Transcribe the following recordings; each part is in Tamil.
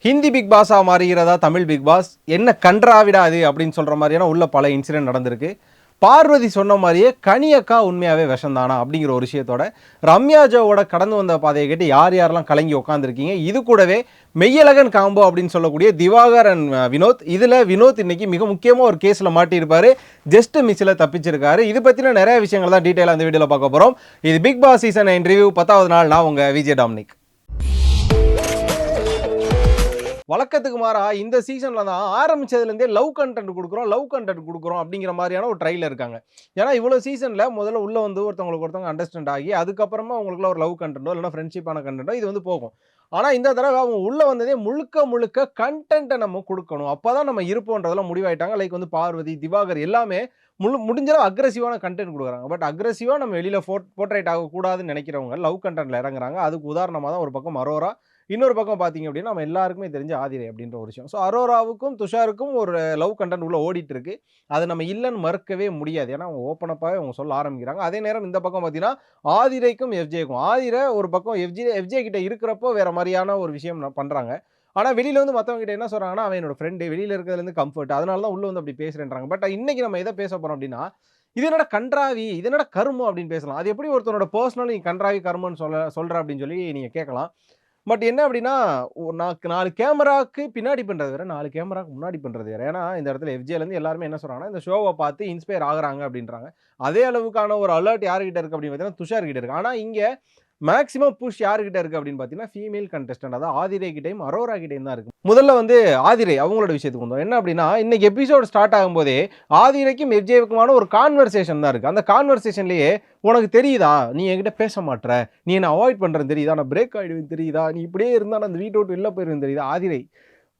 ஹிந்தி பிக் பாஸாக மாறுகிறதா தமிழ் பிக் பாஸ்? என்ன கன்றாவிடாது அப்படின்னு சொல்கிற மாதிரியான உள்ள பல இன்சிடென்ட் நடந்திருக்கு. பார்வதி சொன்ன மாதிரியே கனியக்கா உண்மையாகவே விஷந்தானா அப்படிங்கிற ஒரு விஷயத்தோட ரம்யா ஜோவோட கடந்து வந்த பாதையை கேட்டு யார் யாரெல்லாம் கலங்கி உட்காந்துருக்கீங்க. இது கூடவே மெய்யழகன் காம்போ அப்படின்னு சொல்லக்கூடிய திவாகர் அண்ட் வினோத். இதில் வினோத் இன்னைக்கு மிக முக்கியமாக ஒரு கேஸில் மாட்டியிருப்பார். ஜஸ்ட் மிஸ்ஸில் தப்பிச்சிருக்காரு. இது பற்றின நிறைய விஷயங்கள் தான் டீட்டெயிலாக அந்த வீடியோவில் பார்க்க போகிறோம். இது பிக் பாஸ் சீசன் 9 ரிவ்யூ 10வது நாள். நான் உங்கள் விஜய் டாமினிக். வழக்கத்துக்கு மாறா இந்த சீசனில் தான் ஆரம்பிச்சதுலேருந்தே லவ் கண்டென்ட் கொடுக்குறோம் அப்படிங்கிற மாதிரியான ஒரு ட்ரையில் இருக்காங்க. ஏன்னா இவ்வளோ சீசனில் முதல்ல உள்ளே வந்து ஒருத்தவங்க அண்டர்ஸ்டாண்ட் ஆகி அதுக்கப்புறமா அவங்களுக்குள்ள ஒரு லவ் கண்டென்ட்டோ இல்லைனா ஃப்ரெண்ட்ஷிப்பான கண்டென்ட்டோ இது வந்து போகும். ஆனால் இந்த தடவை அவங்க உள்ளே வந்ததே முழுக்க கண்டென்ட்டை நம்ம கொடுக்கணும், அப்போ தான் நம்ம இருப்போன்றதெல்லாம் முடிவாயிட்டாங்க. லைக் வந்து பார்வதி, திவாகர் எல்லாமே முடிஞ்சளவு அக்ரெசிவான கண்டென்ட் கொடுக்குறாங்க. பட் அக்ரெசிவாக நம்ம வெளியில் போர்ட்ரேட் ஆகக்கூடாதுன்னு நினைக்கிறவங்க லவ் கண்டென்ட்டில் இறங்குறாங்க. அதுக்கு உதாரணமாக தான் ஒரு பக்கம் அரோரா, இன்னொரு பக்கம் பார்த்தீங்க அப்படின்னா நம்ம எல்லாருக்குமே தெரிஞ்ச ஆதிரை அப்படின்ற ஒரு விஷயம். ஸோ அரோராவுக்கும் துஷாருக்கும் ஒரு லவ் கண்டென்ட் உள்ள ஓடிட்டு இருக்கு. அது நம்ம இல்லைன்னு மறுக்கவே முடியாது. ஏன்னா அவங்க ஓப்பனப்பாகவே அவங்க சொல்ல ஆரம்பிக்கிறாங்க. அதே நேரம் இந்த பக்கம் பார்த்தீங்கன்னா ஆதிரைக்கும் எஃப்ஜேக்கும், ஆதிரை ஒரு பக்கம் எஃப்ஜே கிட்ட இருக்கிறப்போ வேற மாதிரியான ஒரு விஷயம் பண்ணுறாங்க. ஆனால் வெளியில வந்து மற்றவங்க கிட்ட என்ன சொல்றாங்கன்னா, அவன் என்னோட ஃப்ரெண்டு, வெளியில இருக்கிறதுலேருந்து கம்ஃபர்ட், அதனால தான் உள்ள வந்து அப்படி பேசுறேன்றாங்க. பட் இன்னைக்கு நம்ம எதை பேச போறோம் அப்படின்னா, இது என்னடா கன்றாவி, இது என்னடா கருமம் அப்படின்னு பேசலாம். அது எப்படி ஒருத்தனோட பர்சனல் நீ கன்றாவி கருமன்னு சொல்ற அப்படின்னு சொல்லி நீங்க கேட்கலாம். பட் என்ன அப்படின்னா, 4 கேமராக்கு பின்னாடி பண்றது வேற, 4 கேமராக்கு முன்னாடி பண்றது வேற. ஏன்னா இந்த இடத்துல எஃப்ஜேலேருந்து எல்லாருமே என்ன சொல்றாங்கன்னா, இந்த ஷோவை பார்த்து இன்ஸ்பயர் ஆகுறாங்க அப்படின்றாங்க. அதே அளவுக்கான ஒரு அலர்ட் யார்கிட்ட இருக்கு அப்படின்னு பார்த்தீங்கன்னா துஷார் கிட்ட இருக்கு. ஆனால் இங்க மேக்ஸிமம் புஷ் யார்கிட்ட இருக்கு அப்படின்னு பார்த்தீங்கன்னா ஃபீமேல் கண்டெஸ்டன்ட், அதாவது ஆதிரை கிட்டையும் அரோரா கிட்டையும் தான் இருக்கு. முதல்ல வந்து ஆதிரை அவங்களோட விஷயத்துக்கு வந்தோம். என்ன அப்படின்னா, இன்னைக்கு எபிசோடு ஸ்டார்ட் ஆகும்போதே ஆதிரைக்கும் எஃப்ஜேவுக்குமான ஒரு கான்வர்சேஷன் தான் இருக்கு. அந்த கான்வர்சேஷன்லேயே உனக்கு தெரியுதா, நீ என்கிட்ட பேச மாட்ற, நீ என்ன அவாய்ட் பண்றது தெரியுதா, நான் பிரேக் ஆயிடுவேன் தெரியுதா, நீ இப்படியே இருந்தா நான் அந்த வீட்டை விட்டு வெளில போயிருவேன் தெரியுதா. ஆதிரை,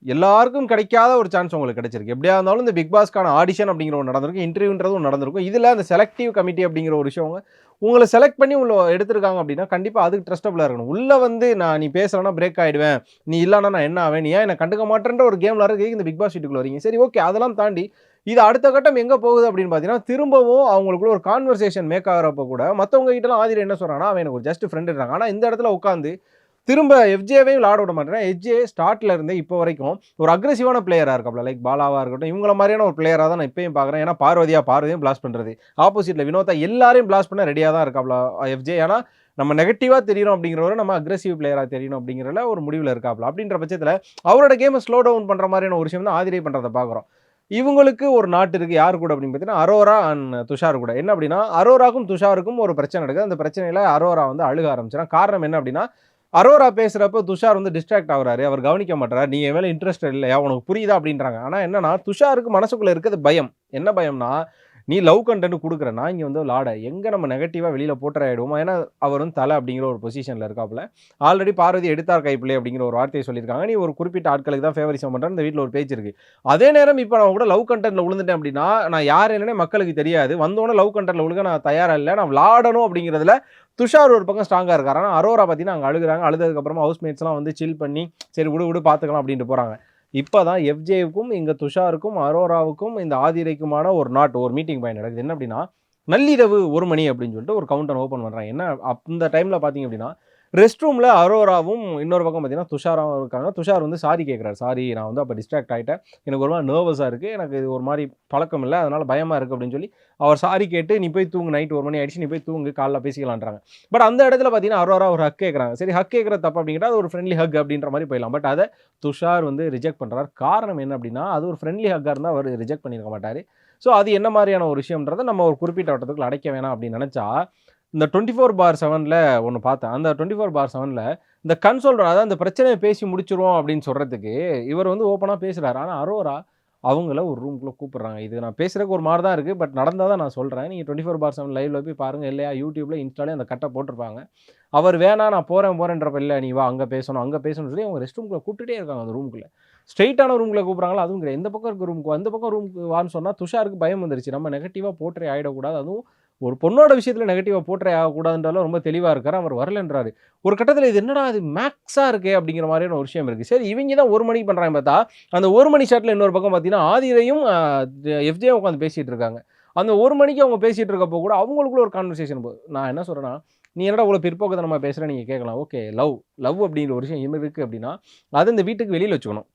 எல்லாருக்கும் கிடைக்காத ஒரு சான்ஸ் உங்களுக்கு கிடைச்சிருக்கு. எப்படியா இருந்தாலும் இந்த பிக் பாஸ்க்கான ஆடிஷன் அப்படிங்கிற ஒன்று நடந்திருக்கும், இன்டர்வியூன்றதும் நடந்திருக்கும். இதில் அந்த செலக்டிவ் கமிட்டி அப்படிங்கிற ஒரு விஷயம் உங்களை செலக்ட் பண்ணி உங்களை எடுத்திருக்காங்க அப்படின்னா கண்டிப்பாக அதுக்கு ட்ரஸ்டபுளாக இருக்கணும். உள்ளே வந்து நீ பேசலன்னா பிரேக் ஆகிடுவேன், நீ இல்லைன்னா நான் என்ன ஆவேன், நீ ஏன் என்னை கண்டுக்க மாட்டேன்ற ஒரு கேம் விளாட்றதுக்கு இந்த பிக் பாஸ் வீட்டுக்குள்ள வரீங்க. சரி, ஓகே, அதெல்லாம் தாண்டி இது அடுத்த கட்டம் எங்கே போகுது அப்படின்னு பார்த்தீங்கன்னா, திரும்பவும் அவங்களுக்குள்ள ஒரு கான்வர்சேஷன் மேக் ஆகிறப்ப கூட மற்றவங்க கிட்டலாம் ஆதிரை என்ன சொல்கிறாங்கன்னா, அவன் எனக்கு ஒரு ஜஸ்ட் ஃப்ரெண்டுன்றாங்க. ஆனால் இந்த இடத்துல உட்காந்து திரும்ப எஃப்ஜேவையும் விளாட விட மாட்டேன். எஃப்ஜே ஸ்டார்ட்ல இருந்தே இப்போ வரைக்கும் ஒரு அக்ரெசிவான பிளேயராக இருக்காப்ல, லைக் பாலாவாக இருக்கட்டும், இவங்கள மாதிரியான ஒரு பிளேயராக தான் நான் இப்பயும் பார்க்குறேன். ஏன்னா பார்வதியும் பிளாஸ்ட் பண்ணுறது, ஆப்போசிட்டில் வினோதா எல்லாரையும் பிளாஸ்ட் பண்ண ரெடியாக தான் இருக்காப்ல எஃப்ஜே. ஏன்னா நம்ம நெகட்டிவாக தெரியணும் அப்படிங்கிறவரை நம்ம அக்ரெசிவ் பிளேயராக தெரியணும் அப்படிங்கிறல ஒரு முடிவில் இருக்காப்ல. அப்படின்ற பட்சத்தில் அவரோட கேமை ஸ்லோ டவுன் பண்ணுற மாதிரியான ஒரு விஷயம் தான் ஆதிரை பண்ணுறதை பார்க்குறோம். இவங்களுக்கு ஒரு நாட்டு இருக்குது. யார் கூட அப்படின்னு பார்த்தீங்கன்னா அரோரா அண்ட் துஷார் கூட. என்ன அப்படின்னா, அரோராக்கும் துஷாருக்கும் ஒரு பிரச்சனை நடக்குது. அந்த பிரச்சனையில் அரோரா வந்து அழுக ஆரம்பிச்சிடும். காரணம் என்ன அப்படின்னா, அரோரா பேசுகிறப்ப துஷார் வந்து டிஸ்ட்ராக்ட் ஆகுறாரு, அவர் கவனிக்க மாட்டார். நீ என் மேலே இன்ட்ரெஸ்ட் இல்லையா, உனக்கு புரியுதா அப்படின்றாங்க. ஆனால் என்னன்னா, துஷாருக்கு மனசுக்குள்ளே இருக்கிறது பயம். என்ன பயம்னா, நீ லவ் கண்டென்ட் கொடுக்குறேன்னா இங்கே வந்து லாட எங்கே நம்ம நெகட்டிவாக வெளியில் போட்டுறாயிடுவோம். ஏன்னா அவர் வந்து தலை அப்படிங்கிற ஒரு பொசிஷனில் இருக்காப்புல. ஆல்ரெடி பார்வதி எடுத்தார் கைப்பிள்ளை அப்படிங்கிற ஒரு வார்த்தையை சொல்லியிருக்காங்க. நீ ஒரு குறிப்பிட்ட ஆட்களுக்கு தான் ஃபேவரிசம் பண்ணுறேன், இந்த வீட்டில் ஒரு பேச்சு இருக்குது. அதே நேரம் இப்போ நான் கூட லவ் கண்டென்ட்டில் விழுந்துட்டேன் அப்படின்னா நான் யார் என்னன்னே மக்களுக்கு தெரியாது. வந்தோடனே லவ் கண்டென்ட்டில் விழுக நான் தயாராக இல்லை, நான் விளாடணும் அப்படிங்கிறதுல துஷார் ஒரு பக்கம் ஸ்ட்ராங்காக இருக்காரு. ஆனால் அரோரா பார்த்தீங்கன்னா அங்கே அழுகுறாங்க. அழுதுக்கப்புறமா ஹவுஸ்மேட்ஸ்லாம் வந்து சில் பண்ணி சரி விடு பார்த்துக்கலாம் அப்படின்ட்டு போகிறாங்க. இப்போ தான் எஃப்ஜேவுக்கும் இங்கே துஷாருக்கும் அரோராவுக்கும் இந்த ஆதிரைக்குமான ஒரு மீட்டிங் பாயிண்ட் நடக்குது. என்ன அப்படின்னா, நள்ளிரவு 1 மணி அப்படின்னு சொல்லிட்டு ஒரு கவுண்டர் ஓப்பன் பண்ணுறாங்க. என்ன அந்த டைமில் பார்த்தீங்க அப்படின்னா, ரெஸ்ட் ரூமில் அரோராவும் இன்னொரு பக்கம் பார்த்தீங்கன்னா துஷாராவும் இருக்காங்க. துஷார் வந்து சாரி கேட்குறாரு. சாரி, நான் வந்து அப்போ டிஸ்ட்ராக்ட் ஆகிட்டேன், எனக்கு ஒரு மாதிரி நர்வஸாக இருக்குது, எனக்கு இது ஒரு மாதிரி பழக்கம் இல்லை, அதனால் பயமாக இருக்குது அப்படின்னு சொல்லி அவர் சாரி கேட்டு நீ போய் தூங்கு, நைட் 1 மணி ஆயிடுச்சு, நீ போய் தூங்கு, காலைல பேசிக்கலான்றாங்க. பட் அந்த இடத்துல பார்த்தீங்கன்னா அரோரா ஒரு ஹக் கேட்குறாங்க. சரி, ஹக் கேட்குறது தப்பு அப்படிங்கிட்ட அது ஒரு ஃப்ரெண்ட்லி ஹக் அப்படின்ற மாதிரி போயிடலாம். பட் அதை துஷார் வந்து ரிஜெக்ட் பண்ணுறாரு. காரணம் என்ன அப்படின்னா, அது ஒரு ஃப்ரெண்ட்லி ஹக்காக இருந்தால் அவர் ரிஜெக்ட் பண்ணியிருக்க மாட்டார். ஸோ அது என்ன மாதிரியான ஒரு விஷயம்ன்றதை நம்ம ஒரு குறிப்பிட்ட வட்டத்துக்குள்ள அடைக்க வேணாம் அப்படின்னு நினச்சா, இந்த 24/7 ஒன்று பார்த்தேன். அந்த 24/7 இந்த கன்சோல், அதாவது அந்த பிரச்சனையை பேசி முடிச்சிருவோம் அப்படின்னு சொல்கிறதுக்கு இவர் வந்து ஓப்பனாக பேசுகிறாரு. ஆனால் அரோரா அவங்கள ஒரு ரூம்குள்ளே கூப்பிட்றாங்க. இது நான் பேசுகிறதுக்கு ஒரு மாதிரி தான் இருக்குது, பட் நடந்தால் தான் நான் சொல்கிறேன். நீங்கள் 24/7 லைவ்ல போய் பாருங்கள், இல்லையா யூடியூப்பில் இன்ஸ்டாலே அந்த கட்டை போட்டிருப்பாங்க. அவர் வேணா நான் போகிறேன்றப்ப இல்லை நீ வா அங்கே பேசணும்னு சொல்லி அவங்க ரெஸ்ட் ரூம்குள்ளே கூப்பிட்டுட்டே இருக்காங்க. அந்த ரூம்குள்ளே ஸ்ட்ரெயிட்டான ரூம்குள்ளே கூப்பிட்றாங்களா, அதுவும் கிடையாது. இந்த பக்கம் இருக்க ரூமுக்கு அந்த பக்கம் ரூமுக்கு வான்னு சொன்னால் துஷாருக்கு பயம் வந்துருச்சு. நம்ம நெகட்டிவாக போற்றே ஆகிடக்கூடாது, அதுவும் ஒரு பொண்ணோட விஷயத்தில் நெகட்டிவாக போற்றே ஆகக்கூடாதுன்றாலும் ரொம்ப தெளிவாக இருக்கார். அவர் வரலன்றாரு. ஒரு கட்டத்தில் இது என்னடா அது மேக்ஸாக இருக்கே அப்படிங்கிற மாதிரியான ஒரு விஷயம் இருக்குது. சரி, இவங்க தான் 1 மணிக்கு பண்ணுறாங்க பார்த்தா, அந்த 1 மணி ஷாட்டில் இன்னொரு பக்கம் பார்த்தீங்கன்னா ஆதிரையும் எஃப்ஜே உட்காந்து பேசிகிட்டு இருக்காங்க. அந்த 1 மணிக்கு அவங்க பேசிகிட்டு இருக்கப்போ கூட அவங்களுக்குள்ள ஒரு கான்வர்சேஷன் போகுது. நான் என்ன சொல்கிறேன்னா, நீ என்னடா இவ்வளோ பிற்போக்குத்தனமா பேசுற நீங்க கேட்கலாம். ஓகே லவ் அப்படிங்கிற ஒரு விஷயம் இருக்கு அப்படின்னா, அது இந்த வீட்டுக்கு வெளியில வச்சுக்கணும்.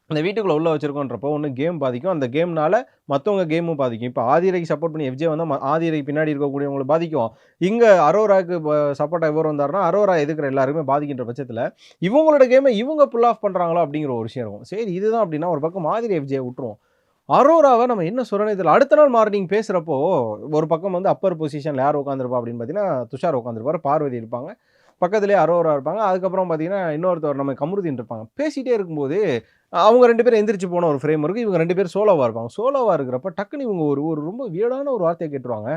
அந்த வீட்டுக்குள்ள உள்ள வச்சிருக்கோன்றப்போ ஒண்ணு கேம் பாதிக்கும். அந்த கேம்னால மத்தவங்க கேமும் பாதிக்கும். இப்ப ஆதிரைக்கு சப்போர்ட் பண்ணி எஃப்ஜே வந்தா ஆதிரைக்கு பின்னாடி இருக்கக்கூடியவங்கள பாதிக்கும். இங்க அரோராக்கு சப்போர்ட்டா இவர் வந்தாருன்னா, அரோரா எதுக்குற எல்லாருக்குமே பாதிக்கின்ற பட்சத்துல, இவங்களோட கேம இவங்க புல் ஆஃப் பண்றாங்களோ அப்படிங்கிற ஒரு விஷயம் இருக்கும். சரி இதுதான் அப்படின்னா ஒரு பக்கம் ஆதிரை எஃப்ஜே விட்டுருவோம். அரோராவ நம்ம என்ன சொல்றோன்னே தெரியல. அடுத்த நாள் மார்னிங் பேசுறப்போ, ஒரு பக்கம் வந்து அப்பர் பொசிஷன்ல யார் உட்கார்ந்திருப்பா அப்படின்னு பார்த்தீங்கன்னா, துஷார் உட்கார்ந்திருப்பாரு. பார்வதி இருப்பாங்க. பக்கத்திலேயே அரோரா இருப்பாங்க. அதுக்கப்புறம் பார்த்தீங்கன்னா, இன்னொருத்தர் நம்ம கமருதீன் இருப்பாங்க. பேசிட்டே இருக்கும்போது, அவங்க 2 பேரும் எந்திரிச்சு போன ஒரு ஃப்ரேம் இருக்கு. இவங்க 2 பேரும் சோலோவா இருப்பாங்க. சோலோவா இருக்கிறப்ப டக்குனு இவங்க ஒரு ஒரு ரொம்ப வியர்டான ஒரு வார்த்தைய கேட்டுருவாங்க.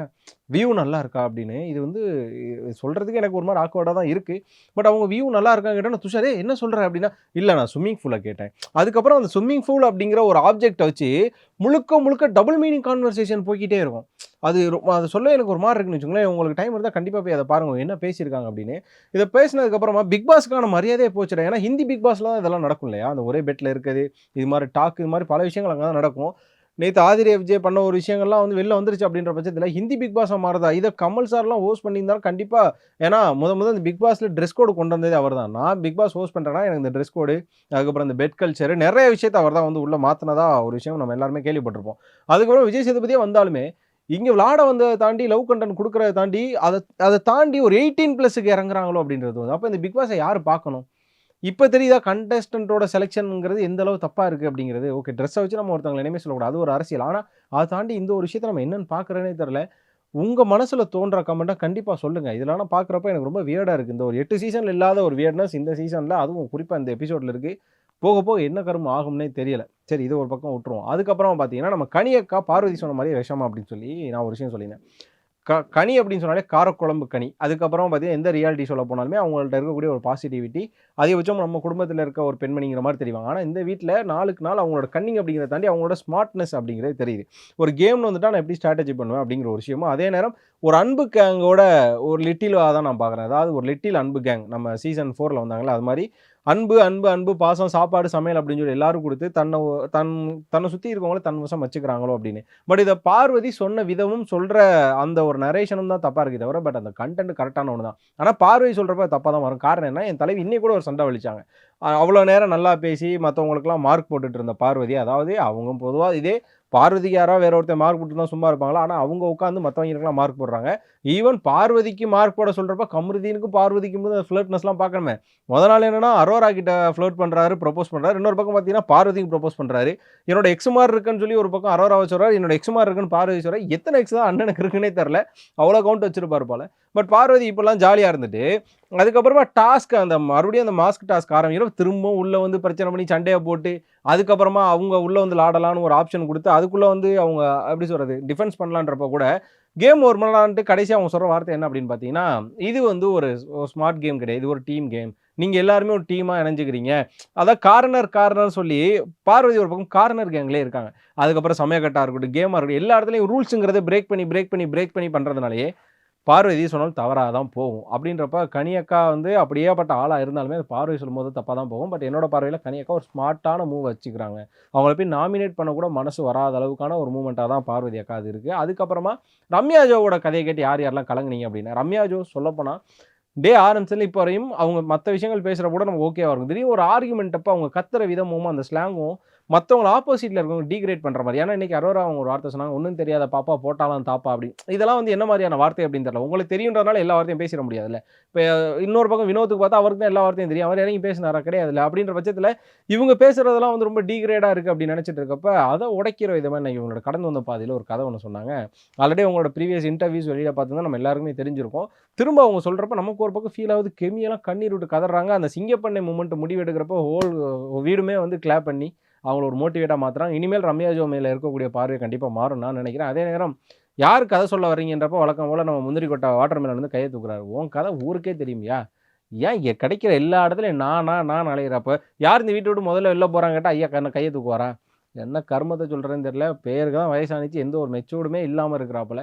"வியூ நல்லா இருக்கா?" அப்படின்னு. இது வந்து சொல்றதுக்கு எனக்கு ஒரு மாரி ஆக்வர்டா தான் இருக்கு. பட் அவங்க வியூ நல்லா இருக்கான்னு கேட்டோனே, துஷார் "ஏய் என்ன சொல்ற?" அப்படின்னா, "இல்ல நான் ஸ்விம்மிங் பூல கேட்டேன்." அதுக்கப்புறம் அந்த ஸ்விம்மிங் பூல் அப்படிங்கிற ஒரு ஆப்ஜெக்ட்ட வச்சு, முழுக்க முழுக்க டபுள் மீனிங் கான்வர்சேஷன் போய்க்கிட்டே இருக்கும். அது சொல்ல எனக்கு ஒரு மாரி இருக்குன்னு வச்சுக்கோங்களேன். உங்களுக்கு டைம் இருந்தா கண்டிப்பா போய் அத பாருங்க. என்ன பேசியிருக்காங்க அப்படின்னு. இத பேசினதுக்கு அப்புறமா பிக் பாஸ்க்கான மரியாதையே போச்சுடா. ஏன்னா ஹிந்தி பிக் பாஸ்ல தான் இதெல்லாம் நடக்கும் இல்லையா? அந்த ஒரே பெட்ல இருக்கது, இது மாரி டாக் இது மாரி பல விஷயங்கள் அங்க தான் நடக்கும். நேத்து ஆதித்யா விஜய் பண்ண ஒரு விஷயங்கள்லாம் வந்து வெளில வந்துருச்சு அப்படின்ற பட்சத்தில ஹிந்தி பிக் பாஸா மாறுதா? இத கமல் சார்லாம் ஹோஸ்ட் பண்ணியிருந்தாலும் கண்டிப்பா ஏன்னா முதல் இந்த பிக் பாஸ்ல டிரெஸ் கோட் கொண்டு வந்ததே அவர்தான். நான் பிக் பாஸ் ஹோஸ்ட் பண்றேன்னா எனக்கு இந்த டிரெஸ் கோடு, அதுக்கப்புறம் இந்த பெட் கல்ச்சர் நெறைய விஷயத்த அவர் தான் வந்து உள்ள மாத்துனதா ஒரு விஷயம் நம்ம எல்லாருமே கேள்விப்பட்டிருப்போம். அதுக்கப்புறம் விஜய் சேதுபதியே வந்தாலுமே, இங்க விளையாட வந்தத தாண்டி லவ் கன்டென்ட் குடுக்குறத தாண்டி அத தாண்டி ஒரு 18 பிளஸ்க்கு இறங்குறாங்களோ அப்படின்றது வந்து. அப்ப இந்த பிக் பாஸ யாரு பார்க்கணும்? இப்ப தெரியுதா கண்டஸ்டன்ட்டோட செலக்ஷன்ங்கிறது எந்த அளவு தப்பா இருக்கு அப்படிங்கிறது. ஓகே ட்ரெஸ்ஸ வச்சு நம்ம ஒருத்தவங்கள இனிமே சொல்லக்கூடாது. அது ஒரு அரசியல். ஆனா, அத தாண்டி இந்த ஒரு விஷயத்த நம்ம என்னன்னு பார்க்குறோன்னே தெரியல. உங்க மனசுல தோன்ற கமெண்ட்ட கண்டிப்பா சொல்லுங்க. இதெல்லாம் நான் பார்க்குறப்ப எனக்கு ரொம்ப வியர்டா இருக்கு. இந்த ஒரு 8 சீசன்ல இல்லாத ஒரு வியர்ட்னஸ் இந்த சீசன்ல அதுவும் குறிப்பா இந்த எபிசோட்ல இருக்கு. போக போக என்ன கருமம் ஆகும்னே தெரியல. சரி இத ஒரு பக்கம் விட்டுருவோம். அதுக்கப்புறம் பார்த்தீங்கன்னா, நம்ம கனி அக்கா பார்வதி சொன்ன மாரியே விஷமா அப்படின்னு சொல்லி நான் ஒரு விஷயம் சொல்லியிருந்தேன். கனி அப்படின்னு சொன்னாலே காரக்குழம்பு கனி. அதுக்கப்புறம் பார்த்தீங்கன்னா, எந்த ரியாலிட்டி ஷோல போனாலுமே அவங்கள்ட்ட இருக்கக்கூடிய ஒரு பாசிட்டிவிட்டி, அதிகபட்சம் நம்ம குடும்பத்தில இருக்க ஒரு பெண்மணிங்கிற மாரி தெரிவாங்க. ஆனா இந்த வீட்ல நாளுக்கு நாள் அவங்களோட கன்னிங் அப்படிங்கிறத தாண்டி அவங்களோட ஸ்மார்ட்னஸ் அப்படிங்கிறது தெரியுது. ஒரு கேம்னு வந்துட்டா நான் எப்படி ஸ்ட்ராட்டஜி பண்ணுவேன் அப்படிங்கிற ஒரு விஷயமும், அதே நேரம் ஒரு அன்பு கேங்கோட ஒரு லிட்டிலா தான் நான் பார்க்குறேன். அதாவது ஒரு லிட்டில் அன்பு கேங் நம்ம சீசன் 4ல வந்தாங்கல்ல, அது மாரி அன்பு, அன்பு, அன்பு, பாசம், சாப்பாடு, சமையல் அப்படின்னு சொல்லி எல்லாரும் குடுத்து தன் தன்ன சுத்தி இருக்கவங்கள தன் வசம் வச்சுக்கிறாங்களோ அப்படின்னு. பட் இத பார்வதி சொன்ன விதமும், சொல்ற அந்த ஒரு நரேஷனும் தான் தப்பா இருக்கே தவிர, பட் அந்த கன்டென்ட் கரெக்ட்டான ஒண்ணு தான். ஆனா பார்வதி சொல்றப்ப தப்பா தான் வரும். காரணம் என்ன? என் தலைவி இன்னைக்கு கூட ஒரு சண்டை வலிச்சாங்க. அவ்வளோ நேரம் நல்லா பேசி மத்தவங்களுக்கெல்லாம் மார்க் போட்டுட்டு இருந்த பார்வதி, அதாவது அவங்க பொதுவா இதே பார்வதிக்கு யாராவது வேற ஒருத்தன் மார்க் போட்டுருந்தா சும்மா இருப்பாங்களா? ஆனா அவங்க உட்கார்ந்து மத்தவங்களுக்கெல்லாம் மார்க் போடுறாங்க. ஈவன் பார்வதிக்கு மார்க் போட சொல்றப்ப கமருதீனுக்கும் பார்வதிக்கும் ஃப்ளர்ட்னஸ்லாம் பார்க்கணுமே. மொத நாள் என்னன்னா அரோரா கிட்ட ஃப்ளர்ட் பண்றாரு, ப்ரொபோஸ் பண்றாரு. இன்னொரு பக்கம் பார்த்தீங்கன்னா பார்வதிக்கு ப்ரொபோஸ் பண்றாரு. என்னோட எக்ஸ் மாரி இருக்குன்னு சொல்லி ஒரு பக்கம் அரோராவ சொல்றாரு. என்னோட எக்ஸ் மாரி இருக்குன்னு பார்வதி சொல்றாரு. எத்தன எக்ஸ் தான் அண்ணனுக்கு இருக்குன்னே தெரியல. அவ்வளோ கவுண்ட் வச்சிருப்பாரு போல. பட் பார்வதி இப்படிலாம் ஜாலியா இருந்துட்டு, அதுக்கப்புறமா டாஸ்க் அந்த மறுபடியும் அந்த மாஸ்க் டாஸ்க் ஆரம்பிக்கிறப்ப திரும்பவும் உள்ள வந்து பிரச்சனை பண்ணி சண்டைய போட்டு, அதுக்கப்புறமா அவங்க உள்ள வந்து விளையாடலான்னு ஒரு ஆப்ஷன் குடுத்து, அதுக்குள்ள வந்து அவங்க எப்படி சொல்றது? டிஃபென்ஸ் பண்ணலான்றப்ப கூட, கேம் ஒரு மணி நேரம்ன்ட்டு கடைசியா அவங்க சொல்ற வார்த்தை என்ன அப்படின்னு பார்த்தீங்கன்னா, இது வந்து ஒரு ஸ்மார்ட் கேம் கிடையாது. இது ஒரு டீம் கேம். நீங்க எல்லாருமே ஒரு டீமா இணைஞ்சுக்கிறீங்க. அதான் கார்னர் சொல்லி பார்வதி ஒரு பக்கம் கார்னர் கேங்லயே இருக்காங்க. அதுக்கப்புறம் சமயக்கட்டா இருக்கட்டும், கேமா இருக்கட்டும், எல்லா இடத்துலயும் ரூல்ஸ்ங்கிறத பிரேக் பண்ணி பண்றதுனாலயே, பார்வதி சொன்னாலும் தவறா தான் போகும். அப்படின்றப்ப கனி அக்கா வந்து அப்படியேப்பட்ட ஆளா இருந்தாலுமே, அது பார்வதி சொல்லும்போது தப்பா தான் போகும். பட் என்னோட பார்வையில கனி அக்கா ஒரு ஸ்மார்ட்டான மூவ் வச்சுக்கிறாங்க. அவங்கள போய் நாமினேட் பண்ண கூட மனசு வராத அளவுக்கான ஒரு மூவ்மெண்ட்டா தான் பார்வதி அக்கா அது இருக்கு. அதுக்கப்புறமா ரம்யா ஜோவோட கதைய கேட்டு யார் யாரெல்லாம் கலங்குனீங்க அப்படின்னா, ரம்யா ஜோ சொல்லப்போனா டே ஆரம்பிச்சதுல இப்போ வரையும் அவங்க மத்த விஷயங்கள் பேசுறப்ப கூட நமக்கு ஓகேவா இருக்கும். திடீர்னு ஒரு ஆர்குமென்ட் அப்ப அவங்க கத்துற விதமும், அந்த ஸ்லாங்கும் மத்தவங்கள ஆப்போசிட்ல இருக்கவங்க டீகிரேட் பண்ற மாரி. ஏன்னா இன்னைக்கு அரோரா அவங்க ஒரு வார்த்தை சொன்னாங்க. "ஒண்ணும் தெரியாத பாப்பா போட்டாலாம் தாப்பா" அப்படி. இதெல்லாம் வந்து என்ன மாரியான வார்த்தை அப்படின்னு தெரியல. உங்களுக்கு தெரியுன்றதுனால எல்லா வார்த்தையும் பேசிற முடியாதுல்ல. இப்ப இன்னொரு பக்கம் வினோத்துக்கு பார்த்தா அவருக்கு தான் எல்லா வார்த்தையும் தெரியும். அவர் இறங்கி பேசினாரா? கிடையாதுல்ல. அப்படின்ற பட்சத்துல இவங்க பேசுறதெல்லாம் வந்து ரொம்ப டீகிரேடா இருக்கு அப்படின்னு நினைச்சிட்டு இருக்கப்ப, அத உடைக்கிற விதமா இன்னைக்கு இவங்களோட கடந்து வந்த பாதையில ஒரு கதை ஒண்ணு சொன்னாங்க. ஆல்ரெடி அவங்களோட ப்ரீவியஸ் இன்டர்வியூஸ் வெளியில பார்த்திருந்தா நம்ம எல்லாருக்குமே தெரிஞ்சிருக்கும். திரும்ப அவங்க சொல்றப்ப நமக்கு ஒரு பக்கம் ஃபீல் ஆகுது. கெமியெல்லாம் கண்ணீர் விட்டு கதறாங்க. அந்த சிங்கப்பண்ணை மூமெண்ட் முடிவு எடுக்கிறப்போ வீடுமே வந்து கிளாப் பண்ணி அவங்கள ஒரு மோட்டிவேட்டா மாத்துறாங்க. இனிமேல் ரம்யா ஜோ மேல இருக்கக்கூடிய பார்வை கண்டிப்பா மாறும்னு நான் நினைக்கிறேன். அதே நேரம் யார் கதை சொல்ல வர்றீங்கன்றப்போ வழக்கம் போல நம்ம முந்திரி கொட்டை வாட்டர்மெலன் வந்து கைய தூக்குறாரு. உன் கதை ஊருக்கே தெரியும்யா? ஏன் இங்க கிடைக்கிற எல்லா இடத்துலயும் நான் அலையிறப்ப யார் இந்த வீட்ட விட்டு முதல்ல வெளில போறான்னு கேட்டா ஐயா கைய தூக்குவாரா? என்ன கருமத்த சொல்றேன்னு தெரியல. பேருக்கு தான் வயசானுச்சு. எந்த ஒரு மெச்சூர்டுமே இல்லாம இருக்கிறாப்புல.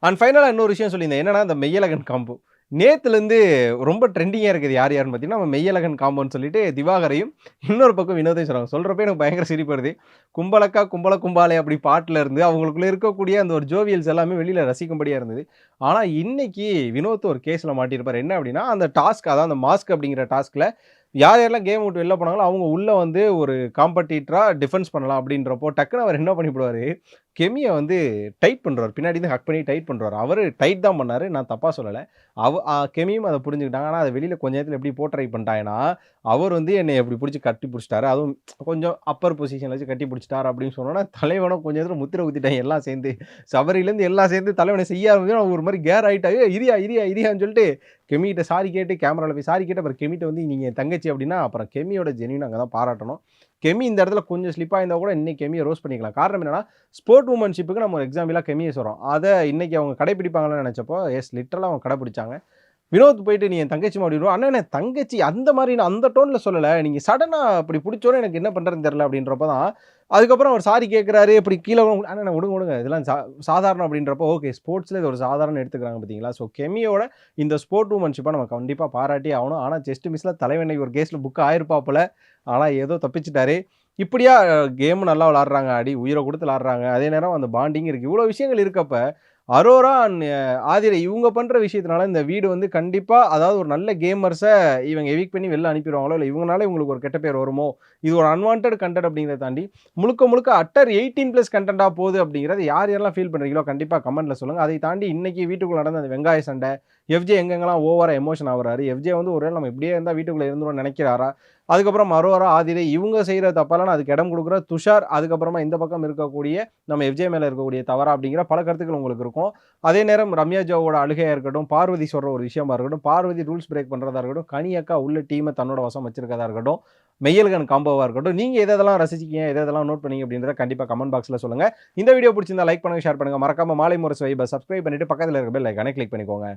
அண்ட் ஃபைனலா இன்னொரு விஷயம் சொல்லியிருந்தேன். என்னன்னா, இந்த மெய்யழகன் காம்போ. நேத்துலேருந்து ரொம்ப ட்ரெண்டிங்கா இருக்குது யார் யாருன்னு பார்த்தீங்கன்னா, நம்ம மெய்யழகன் காம்போன்னு சொல்லிட்டு திவாகரையும், இன்னொரு பக்கம் வினோதையும் சொல்றாங்க. சொல்றப்பயே எனக்கு பயங்கர சிரிப்பு வருது. கும்பலக்கா கும்பல கும்பாலே அப்படி பாட்டுல இருந்து அவங்களுக்குள்ள இருக்கக்கூடிய அந்த ஒரு ஜோவியல்ஸ் எல்லாமே வெளியில ரசிக்கும்படியா இருந்தது. ஆனா இன்னைக்கு வினோத் ஒரு கேஸ்ல மாட்டியிருப்பாரு. என்ன அப்படின்னா, அந்த டாஸ்க் அதான் அந்த மாஸ்க் அப்படிங்கிற டாஸ்க்ல யார் யாரெல்லாம் கேம் விட்டு வெளில போனாங்களோ, அவங்க உள்ள வந்து ஒரு காம்படிட்டரா டிஃபென்ஸ் பண்ணலாம் அப்படின்றப்போ, டக்குனு அவர் என்ன பண்ணிப்புடுவாரு, கெமிய வந்து டைட் பண்றாரு. பின்னாடி இருந்து ஹக் பண்ணி டைட் பண்றாரு. அவரு டைட் தான் பண்ணாரு. நான் தப்பா சொல்லல. கெமியும் அத புரிஞ்சுக்கிட்டாங்க. ஆனா, அத வெளியில கொஞ்ச நேரத்துல எப்படி போர்ட்ரை பண்ணிட்டாங்கன்னா, அவர் வந்து என்னைய இப்படி புடிச்சு கட்டி புடிச்சுட்டாரு. அதுவும் கொஞ்சம் அப்பர் பொசிஷன்ல வச்சு கட்டி புடிச்சுட்டாரு அப்படின்னு சொன்னோனே, தலைவனும் கொஞ்ச நேரத்துல முத்திர குத்திட்டாய்ங்க எல்லாம் சேர்ந்து. சபரிலேருந்து எல்லாம் சேர்ந்து தலைவன செய்ய ஆரம்பிச்சோனே, அவன் ஒரு மாரி கேர் ஆயிட்டாரு. "ஏய் இரியா, இரியா, இரியான்னு சொல்லிட்டு கெமிகிட்ட சாரி கேட்டு கேமரால போய் சாரி கேட்டு, அப்புறம் கெமிட்ட வந்து நீங்க என் தங்கச்சி அப்படின்னா, அப்புறம் கெமியோட ஜென்யூன அங்க தான் பாராட்டணும். கெமி இந்த இடத்துல கொஞ்சம் ஸ்லிப் ஆயிருந்தா கூட இன்னைக்கு கெமிய ரோஸ்ட் பண்ணிக்கலாம். காரணம் என்னன்னா, ஸ்போர்ட் வுமன்ஷிப்புக்கு நம்ம ஒரு எக்ஸாம்பிளா கெமிய சொல்றோம். அத இன்னைக்கு அவங்க கடைபிடிப்பாங்கன்னு நெனச்சப்போ, எஸ் லிட்டரலா அவங்க கடைபிடிச்சாங்க. வினோத் போயிட்டு நீ என் தங்கச்சிம்மா அப்படின்னுவான். அண்ணே நான் தங்கச்சி அந்த மாரி நான் அந்த டோன்ல சொல்லல. நீங்க சடனா அப்படி புடிச்சோனே எனக்கு என்ன பண்றதுன்னு தெரியல அப்படின்றப்ப தான், அதுக்கப்புறம் அவர் சாரி கேட்கிறாரு. இப்படி கீழ அண்ணே விடுங்க விடுங்க. இதெல்லாம் சாதாரணம் அப்படின்றப்போ, ஓகே ஸ்போர்ட்ஸ்ல இது ஒரு சாதாரணம்னு எடுத்துக்கிறாங்க பார்த்தீங்களா? ஸோ கெமியோட இந்த ஸ்போர்ட் வுமன்ஷிப்ப நம்ம கண்டிப்பா பாராட்டியே ஆகணும். ஆனா ஜஸ்ட் மிஸ்ல தலைவன் இன்னைக்கு ஒரு கேஸ்ல புக் ஆயிருப்பாப்புல. ஆனா ஏதோ தப்பிச்சுட்டாரு. இப்படியா கேம் நல்லா விளையாடுறாங்க. உயிர குடுத்து விளையாடுறாங்க. அதே நேரம் அந்த பாண்டிங் இருக்கு. இவ்வளோ விஷயங்கள் இருக்கப்ப, அரோரா அண்ட் ஆதிரை இவங்க பண்ற விஷயத்தினால இந்த வீடு வந்து கண்டிப்பா அதாவது ஒரு நல்ல கேமர்ஸ இவங்க எவிக்ட் பண்ணி வெளில அனுப்பிருவாங்களோ, இல்ல இவங்கனால இவங்களுக்கு ஒரு கெட்ட பேர் வருமோ, இது ஒரு அன்வான்டட் கன்டென்ட் அப்படிங்கிறத தாண்டி, முழுக்க முழுக்க அட்டர் 18+ கன்டென்ட்டா போகுது அப்படிங்கிறது யார் யாரெல்லாம் ஃபீல் பண்றீங்களோ கண்டிப்பா கமெண்ட்ல சொல்லுங்க. அதை தாண்டி இன்னைக்கு வீட்டுக்குள்ள நடந்த அந்த வெங்காய சண்டை, எஃப்ஜே எங்கெங்கெல்லாம் ஓவரா எமோஷன் ஆகுறாரு, எஃப்ஜே வந்து ஒருவேளை நம்ம இப்படியே இருந்தா வீட்டுக்குள்ள இருந்துருவோம்னு நினைக்கிறாரா? அதுக்கப்புறம் அரோரா, ஆதிரை இவங்க செய்ற தப்பெல்லாம் அதுக்கு இடம் குடுக்குற துஷார், அதுக்கப்புறமா இந்த பக்கம் இருக்கக்கூடிய நம்ம எஃப்ஜே மேல இருக்கக்கூடிய தவறா அப்படிங்கிற பல கருத்துக்கள் உங்களுக்கு இருக்கும். அதே நேரம் ரம்யா ஜோவோட அழுகையா இருக்கட்டும், பார்வதி சொல்ற ஒரு விஷயமா இருக்கட்டும், பார்வதி ரூல்ஸ் பிரேக் பண்றதா இருக்கட்டும், கனி அக்கா உள்ள டீம தன்னோட வசம் வச்சிருக்கதா இருக்கட்டும், மெய்யழகன் காம்போவா இருக்கட்டும், நீங்க எத எதெல்லாம் ரசிச்சீங்க, எத எதெல்லாம் நோட் பண்ணீங்க அப்படின்றத கண்டிப்பா கமெண்ட் பாக்ஸ்ல சொல்லுங்க. இந்த வீடியோ பிடிச்சிருந்தா லைக் பண்ணுங்க, ஷேர் பண்ணுங்க. மறக்காம மாலை முரசு வைப சப்ஸ்கிரைப் பண்ணிட்டு பக்கத்துல இருக்க பெல் ஐகானை கிளிக் பண்ணிக்கோங்க.